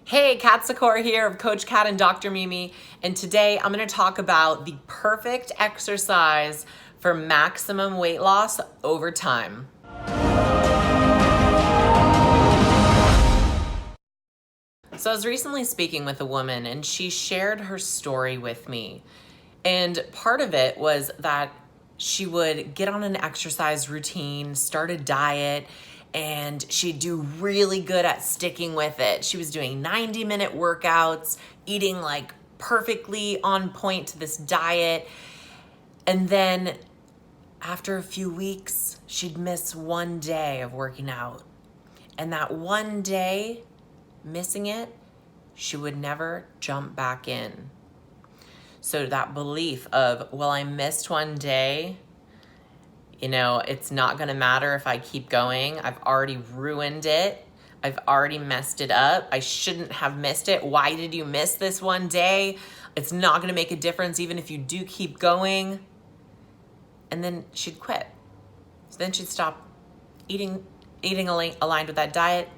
Hey, Kat Secor here of Coach Kat and Dr. Mimi, and today I'm going to talk about the perfect exercise for maximum weight loss over time. So I was recently speaking with a woman and she shared her story with me. And part of it was that she would get on an exercise routine, start a diet, and she'd do really good at sticking with it. She was doing 90-minute workouts, eating like perfectly on point to this diet. And then after a few weeks, she'd miss one day of working out. And that one day, missing it, she would never jump back in. So that belief of, well, I missed one day, it's not going to matter if I keep going. I've already ruined it. I've already messed it up. I shouldn't have missed it. Why did you miss this one day? It's not going to make a difference even if you do keep going. And then she'd quit. So then she'd stop eating aligned with that diet.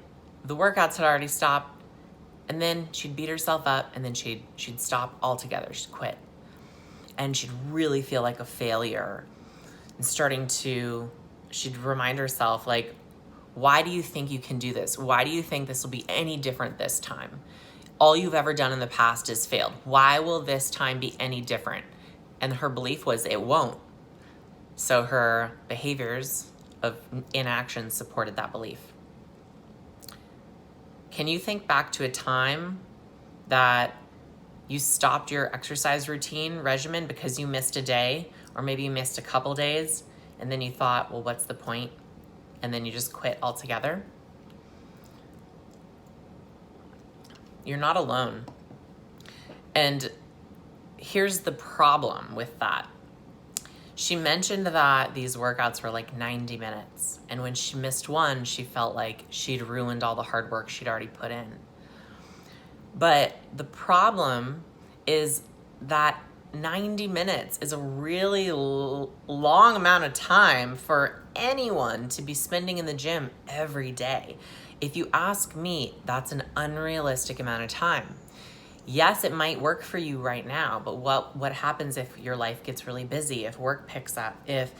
The workouts had already stopped. And then she'd beat herself up and then she'd stop altogether. She'd quit. And she'd really feel like a failure. And she'd remind herself, like, why do you think you can do this? Why do you think this will be any different this time? All you've ever done in the past has failed. Why will this time be any different? And her belief was it won't. So her behaviors of inaction supported that belief. Can you think back to a time that you stopped your exercise routine regimen because you missed a day, or maybe you missed a couple days, and then you thought, well, what's the point? And then you just quit altogether? You're not alone. And here's the problem with that. She mentioned that these workouts were like 90 minutes. And when she missed one, she felt like she'd ruined all the hard work she'd already put in. But the problem is that 90 minutes is a really long amount of time for anyone to be spending in the gym every day. If you ask me, that's an unrealistic amount of time. Yes, it might work for you right now, but what happens if your life gets really busy, if work picks up, if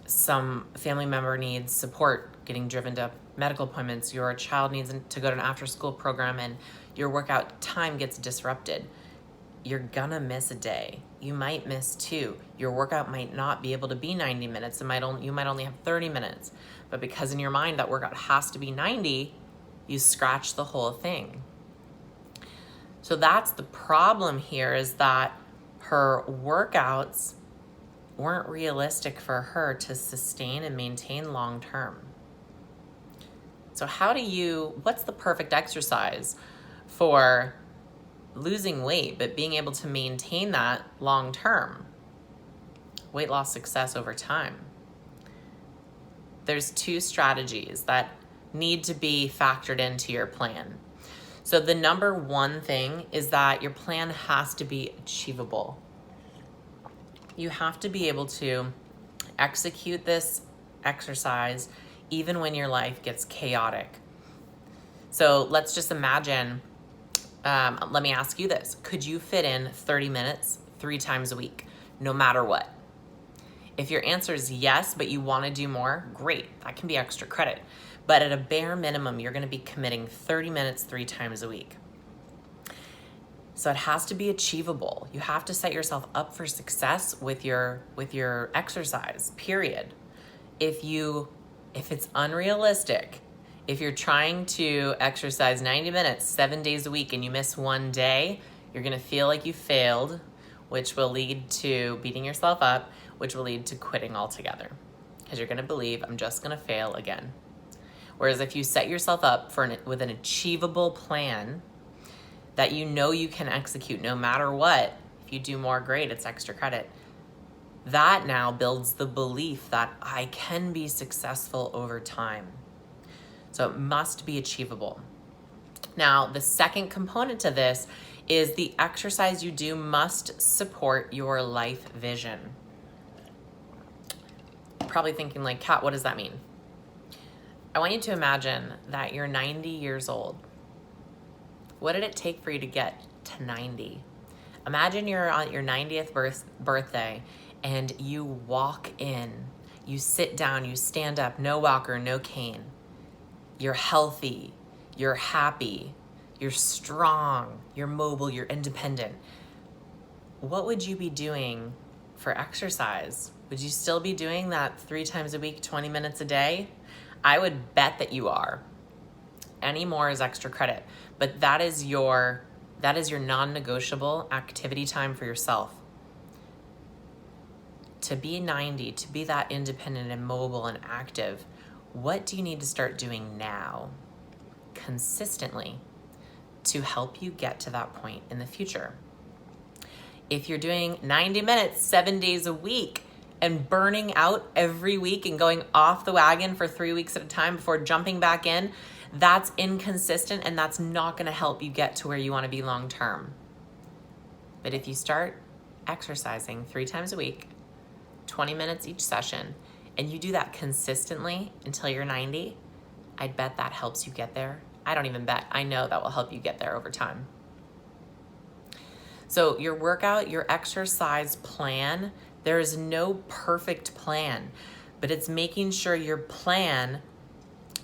some family member needs support getting driven to medical appointments, your child needs to go to an after-school program, and your workout time gets disrupted? You're gonna miss a day. You might miss two. Your workout might not be able to be 90 minutes. You might only have 30 minutes. But because in your mind that workout has to be 90, you scratch the whole thing. So that's the problem here, is that her workouts weren't realistic for her to sustain and maintain long term. So what's the perfect exercise for losing weight, but being able to maintain that long term? Weight loss success over time. There's two strategies that need to be factored into your plan. So the number one thing is that your plan has to be achievable. You have to be able to execute this exercise even when your life gets chaotic. So let's just imagine, let me ask you this. Could you fit in 30 minutes 3 times a week, no matter what? If your answer is yes, but you want to do more, great, that can be extra credit. But at a bare minimum, you're going to be committing 30 minutes 3 times a week. So it has to be achievable. You have to set yourself up for success with your exercise, period. If it's unrealistic, if you're trying to exercise 90 minutes 7 days a week and you miss one day, you're going to feel like you failed, which will lead to beating yourself up, which will lead to quitting altogether, because you're going to believe, I'm just going to fail again. Whereas if you set yourself up with an achievable plan that you know you can execute no matter what, if you do more, great, it's extra credit. That now builds the belief that I can be successful over time. So it must be achievable. Now, the second component to this is the exercise you do must support your life vision. You're probably thinking like, Kat, what does that mean? I want you to imagine that you're 90 years old What did it take for you to get to 90? Imagine you're on your 90th birthday and you walk in, you sit down, you stand up, no walker, no cane. You're healthy, you're happy, you're strong, you're mobile, you're independent. What would you be doing for exercise? Would you still be doing that 3 times a week, 20 minutes a day? I would bet that you are. Any more is extra credit, but that is your non-negotiable activity time for yourself. To be 90, to be that independent and mobile and active, what do you need to start doing now, consistently, to help you get to that point in the future? If you're doing 90 minutes, 7 days a week, and burning out every week and going off the wagon for 3 weeks at a time before jumping back in, that's inconsistent and that's not gonna help you get to where you wanna be long term. But if you start exercising 3 times a week, 20 minutes each session, and you do that consistently until you're 90, I'd bet that helps you get there. I don't even bet, I know that will help you get there over time. So your workout, your exercise plan, there is no perfect plan, but it's making sure your plan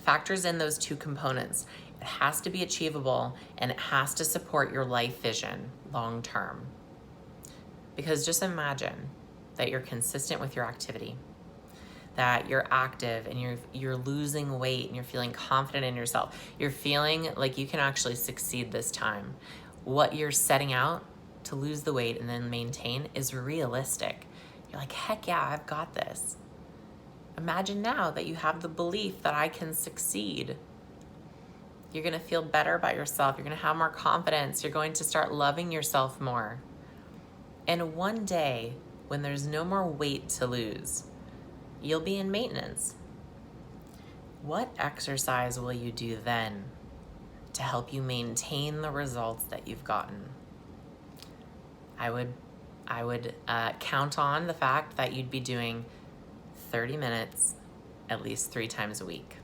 factors in those 2 components. It has to be achievable and it has to support your life vision long term. Because just imagine that you're consistent with your activity, that you're active and you're losing weight and you're feeling confident in yourself. You're feeling like you can actually succeed this time. What you're setting out to lose the weight and then maintain is realistic. You're like, heck yeah, I've got this. Imagine now that you have the belief that I can succeed. You're gonna feel better about yourself. You're gonna have more confidence. You're going to start loving yourself more. And one day, when there's no more weight to lose, you'll be in maintenance. What exercise will you do then to help you maintain the results that you've gotten? I would count on the fact that you'd be doing 30 minutes at least 3 times a week.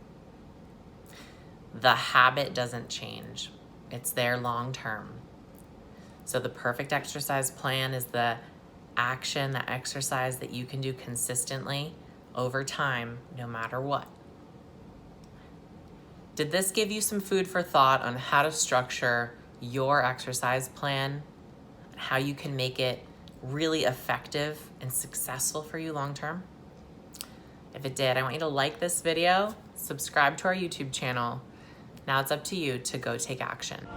The habit doesn't change. It's there long term. So the perfect exercise plan is the action, the exercise that you can do consistently over time, no matter what. Did this give you some food for thought on how to structure your exercise plan, how you can make it really effective and successful for you long term? If it did, I want you to like this video, subscribe to our YouTube channel. Now it's up to you to go take action.